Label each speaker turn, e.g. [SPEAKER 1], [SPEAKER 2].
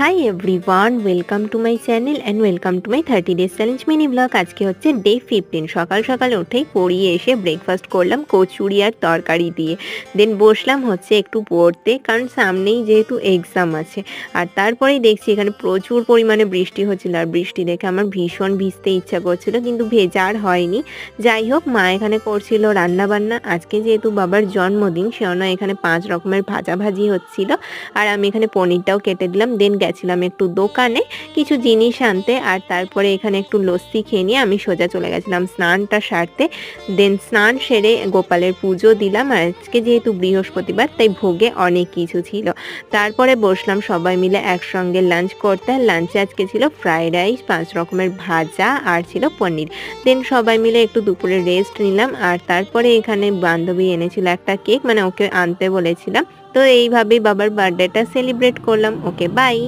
[SPEAKER 1] Hi everyone, welcome to my channel and welcome to my 30 days challenge mini blog. আজকে হচ্ছে day 15। সকাল সকাল উঠেই পড়িয়ে এসে ব্রেকফাস্ট করলাম কচুরি আর তরকারি দিয়ে। দেন বসলাম হচ্ছে একটু পড়তে, কারণ সামনেই যেহেতু এক্সাম আছে। আর তারপরেই দেখছি এখানে প্রচুর পরিমাণে বৃষ্টি হচ্ছিল, আর বৃষ্টি দেখে আমার ভীষণ ভিজতে ইচ্ছা করছিল, কিন্তু ভেজা আর হয়নি। যাই হোক, মা এখানে করছিল রান্নাবান্না। আজকে যেহেতু বাবার জন্মদিন, সেজন্য এখানে 5 রকমের ভাজাভাজি হচ্ছিল, আর আমি এখানে পনিরটাও কেটে দিলাম। দেন গেছিলাম একটু দোকানে কিছু জিনিস আনতে, আর তারপরে এখানে একটু লস্যি খেয়ে নিয়ে আমি সোজা চলে গেছিলাম স্নানটা সারতে। দেন স্নান সেরে গোপালের পুজো দিলাম, আর আজকে যেহেতু বৃহস্পতিবার তাই ভোগে অনেক কিছু ছিল। তারপরে বসলাম সবাই মিলে একসঙ্গে লাঞ্চ করতে। লাঞ্চে আজকে ছিল ফ্রাইড রাইস, 5 রকমের ভাজা, আর ছিল পনির। দেন সবাই মিলে একটু দুপুরে রেস্ট নিলাম, আর তারপরে এখানে বান্ধবী এনেছিল একটা কেক, মানে ওকে আনতে বলেছিলাম। তো এইভাবেই বাবার বার্থডেটা সেলিব্রেট করলাম। ওকে, বাই।